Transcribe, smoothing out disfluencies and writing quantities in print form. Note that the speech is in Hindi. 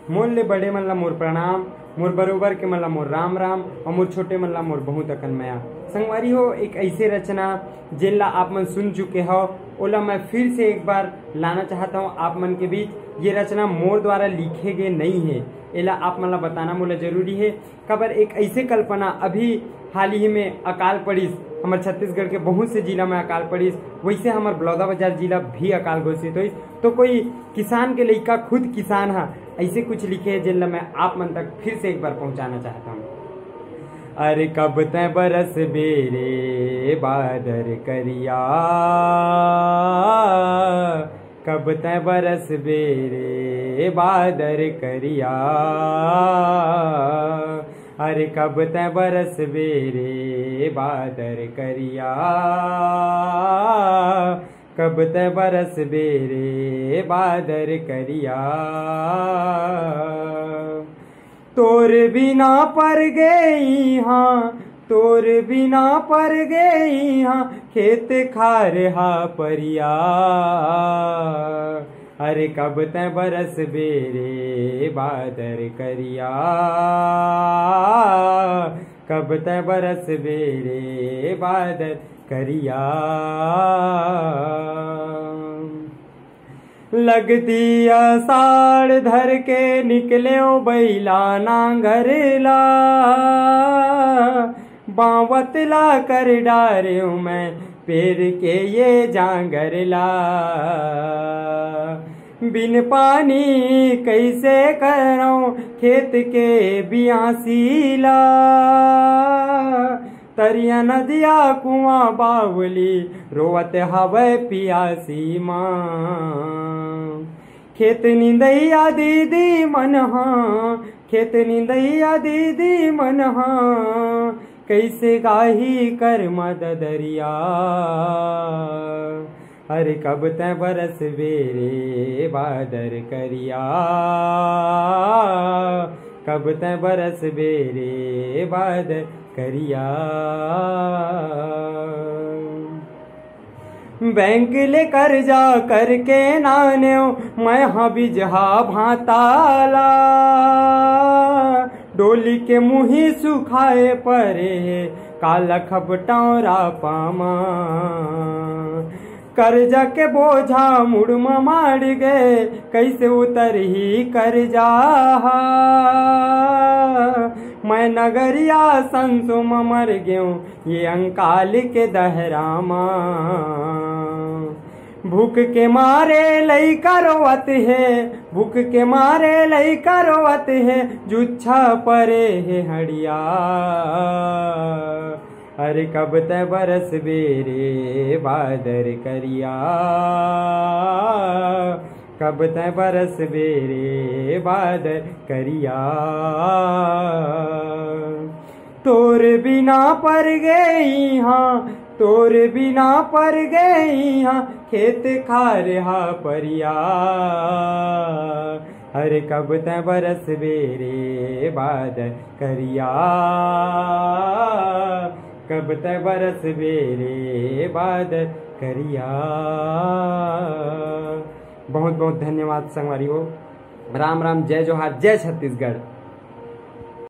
मोल ले बड़े मन ला मोर प्रणाम, मोर बरोबर के मन ला मोर राम राम, और मोर छोटे मन ला मोर बहुत अकन मया। संगवारी हो, एक ऐसे रचना जिन ला आप मन सुन चुके हो, ओला मैं फिर से एक बार लाना चाहता हूँ आप मन के बीच। ये रचना मोर द्वारा लिखे गए नहीं है, एला आप मन ला बताना मोला जरूरी है। खबर एक ऐसे कल्पना अभी हाल ही में अकाल पड़िस, हमारे छत्तीसगढ़ के बहुत से जिला में अकाल पड़िस, वैसे हमारे बलौदाबाजार जिला भी अकाल घोषित हुई। तो कोई किसान के लइका खुद किसान है, ऐसे कुछ लिखे है जिन मैं आप मन तक फिर से एक बार पहुंचाना चाहता हूँ। अरे कब तय बरस बेरे बादर करिया, कब तय बरस बेरे बादर करिया, अरे कब तय बरस बेरे बादर करिया, कब तय बरस बेरे बादर करिया। तोर बिना पर गई हाँ, तोर बिना पर गई हाँ, खेत खार हा परिया, अरे कब तय बरस बेरे बादर करिया, कब तय बरस बेरे बादर करिया। लगती आषाढ़ धर के निकले बैला नांगरला, बावतला कर डारे मैं पेड़ के ये जांगरला, बिन पानी कैसे करूं खेत के बियासीला, तरिया नदिया कुआं बावली रोवत हवे पियासी माँ। खेत निंदैया दीदी मन हाँ, खेत निंदैया दीदी मन हाँ, कैसे गाही कर मददरिया, अरे कब तय बरस बेरे बादर करिया, कब तय बरस बेरे बादर करिया। बैंक ले कर्जा करके नाने मैं हाँ बिजहा भाताला, डोली के मुही सुखाए परे काला खबटौरा पामा, कर्जा के बोझा मुड़मा मार गए कैसे उतर ही कर्जा, मैं नगरिया संसुम मर गयूं ये अंकाल के दहरामा, भूख के मारे लई करवत है, भूख के मारे लई करवत है, जुच्छा परे है हड़िया, अरे कब तय बरस बेरे बादर करिया, कब तय बरस बेरे बादर करिया। तोर बिना पर गई हाँ, तोर बिना पर गई हाँ, खेत खार हा परिया, अरे कब तय बरस बेरे बादर करिया, कब तय बरस बेरे बादर करिया। बहुत बहुत धन्यवाद संगवारी हो। राम राम, जय जोहार, जय छत्तीसगढ़।